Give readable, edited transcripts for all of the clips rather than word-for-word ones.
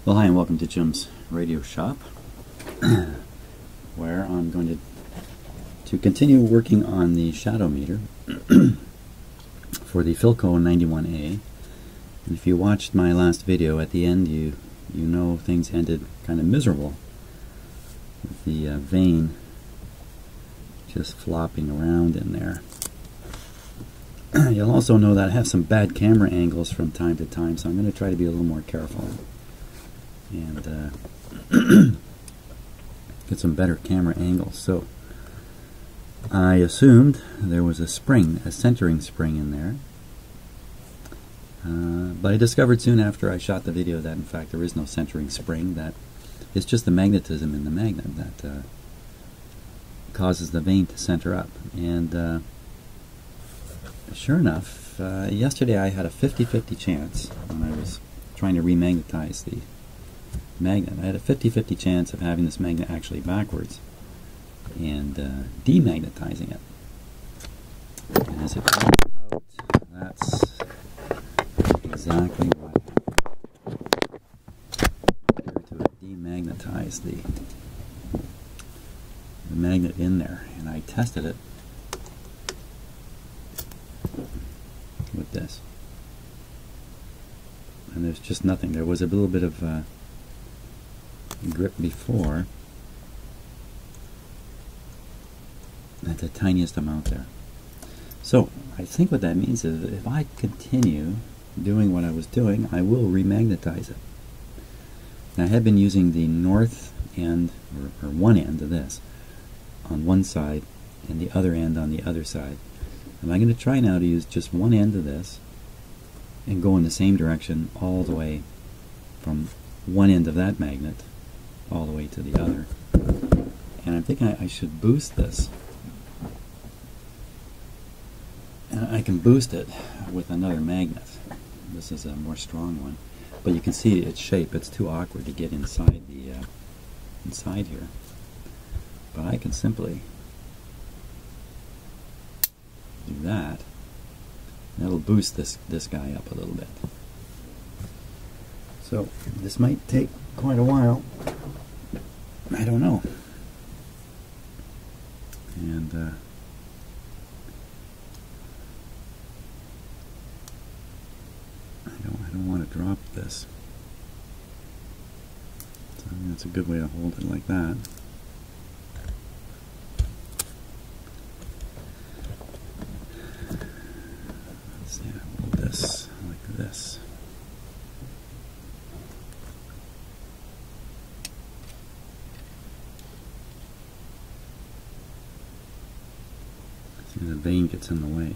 Well, hi and welcome to Jim's Radio Shop, where I'm going to continue working on the shadow meter for the Philco 91A. And if you watched my last video, at the end you know things ended kind of miserable with the vane just flopping around in there. You'll also know that I have some bad camera angles from time to time, so I'm going to try to be a little more careful and get some better camera angles. So I assumed there was a spring, a centering spring in there, but I discovered soon after I shot the video that in fact there is no centering spring, that it's just the magnetism in the magnet that causes the vane to center up. And sure enough, yesterday I had a 50-50 chance when I was trying to remagnetize the magnet. I had a 50-50 chance of having this magnet actually backwards and demagnetizing it. And as it turns out, that's exactly what happened. To demagnetize the magnet in there, and I tested it with this, and there's just nothing. There was a little bit of grip before, at the tiniest amount there. So I think what that means is that if I continue doing what I was doing, I will remagnetize it. Now, I have been using the north end, or one end of this on one side and the other end on the other side. And I'm going to try now to use just one end of this and go in the same direction all the way from one end of that magnet all the way to the other. And I'm thinking I should boost this. And I can boost it with another magnet. This is a more strong one, but you can see its shape. It's too awkward to get inside the inside here. But I can simply do that. That'll boost this guy up a little bit. So this might take quite a while. I don't know. And I don't want to drop this. So that's a good way to hold it like that. Let's see, hold this like this. See, the vane gets in the way.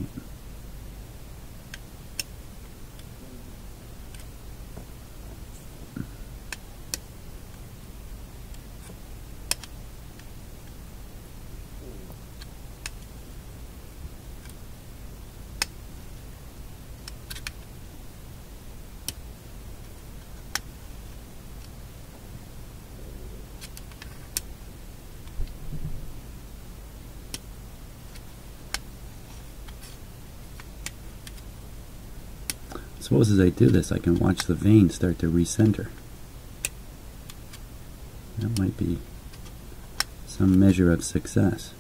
Suppose as I do this, I can watch the vane start to recenter. That might be some measure of success.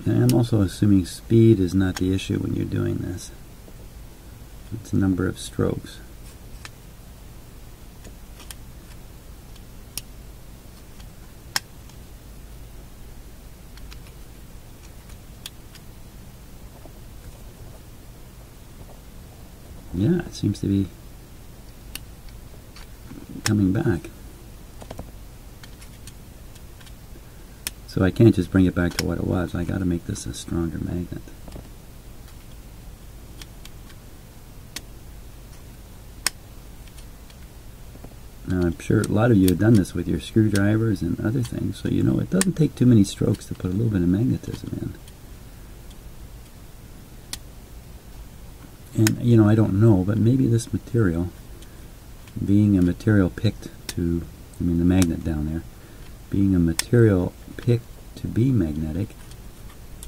And I'm also assuming speed is not the issue when you're doing this. It's a number of strokes. Yeah, it seems to be coming back. So I can't just bring it back to what it was. I got to make this a stronger magnet. Now I'm sure a lot of you have done this with your screwdrivers and other things, so you know it doesn't take too many strokes to put a little bit of magnetism in. And, you know, I don't know, but maybe this material, being a material picked to, I mean the magnet down there, being a material picked to be magnetic,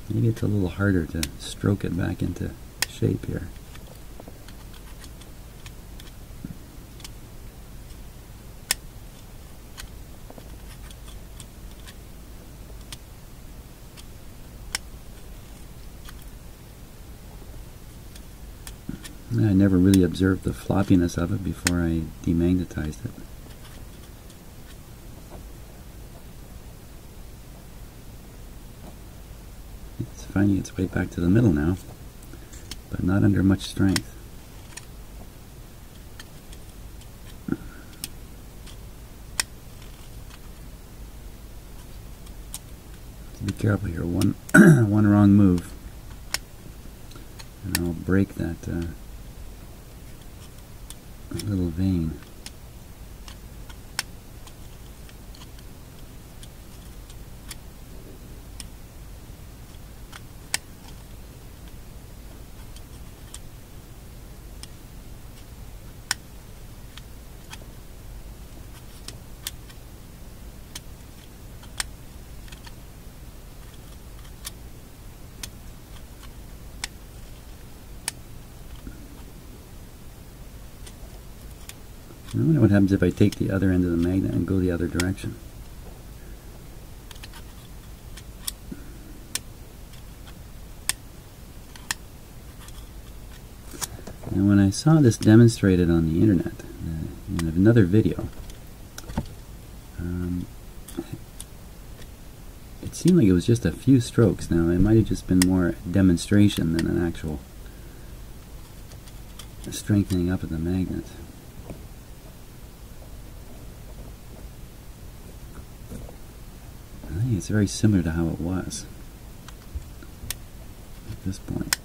maybe it's a little harder to stroke it back into shape here. I never really observed the floppiness of it before I demagnetized it. It's finding its way back to the middle now, but not under much strength. So be careful here. One wrong move, and I'll break that little vein. I wonder what happens if I take the other end of the magnet and go the other direction. And when I saw this demonstrated on the internet, in another video, it seemed like it was just a few strokes. Now, it might have just been more demonstration than an actual strengthening up of the magnet. I think it's very similar to how it was at this point.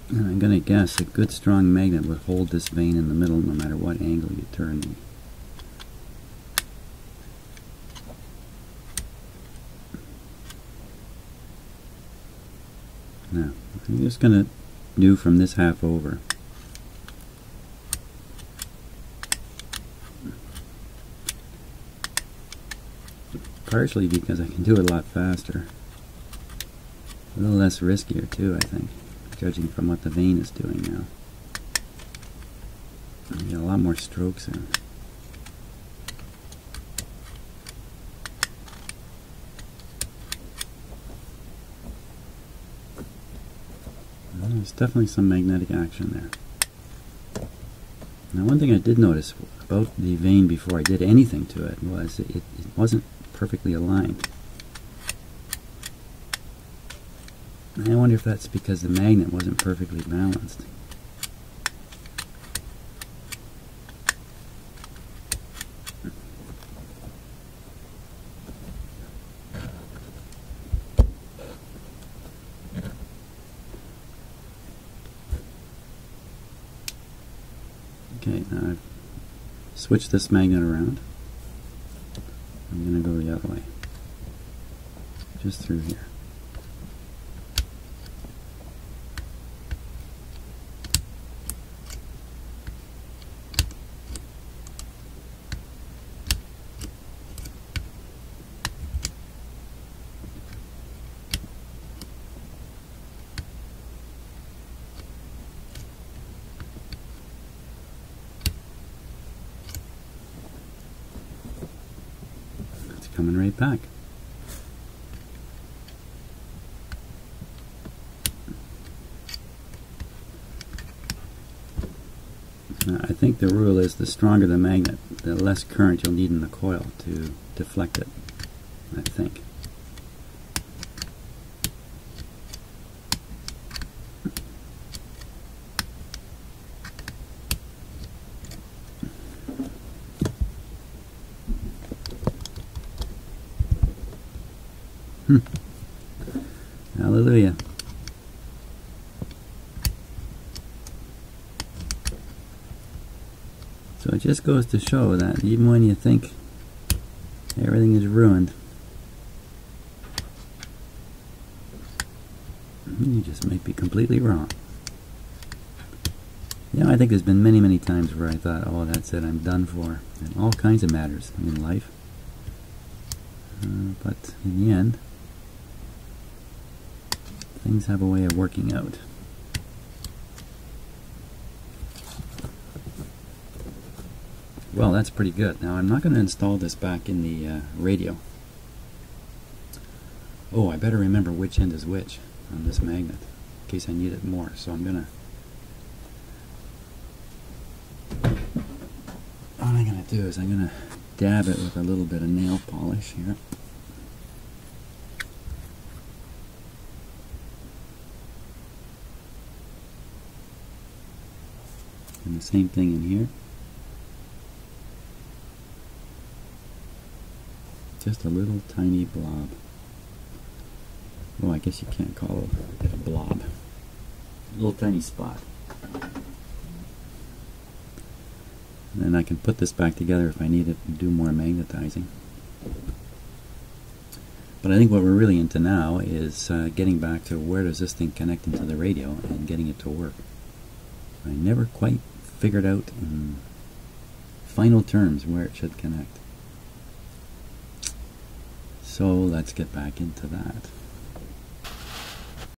And I'm going to guess a good strong magnet would hold this vein in the middle no matter what angle you turn me. Now, I'm just going to do from this half over. Partially because I can do it a lot faster. A little less riskier too, I think, judging from what the vein is doing now. I get a lot more strokes in. Well, there's definitely some magnetic action there. Now, one thing I did notice about the vein before I did anything to it was it wasn't perfectly aligned. I wonder if that's because the magnet wasn't perfectly balanced. Okay, now I've switched this magnet around. I'm going to go the other way, just through here. Coming right back. Now, I think think the rule is the stronger the magnet, the less current you'll need in the coil to deflect it, I think. Hallelujah. So it just goes to show that even when you think everything is ruined, you just might be completely wrong. You know, I think there's been many, many times where I thought, oh, that's it, I'm done for, in all kinds of matters in life. But in the end, things have a way of working out. Well, that's pretty good. Now, I'm not going to install this back in the radio. Oh, I better remember which end is which on this magnet, in case I need it more. So I'm going to... What I'm going to do is I'm going to dab it with a little bit of nail polish here. And the same thing in here. Just a little tiny blob. Oh, I guess you can't call it a blob. A little tiny spot. And then I can put this back together if I need it and do more magnetizing. But I think what we're really into now is getting back to where does this thing connect into the radio and getting it to work. I never quite figured out in final terms where it should connect. So let's get back into that.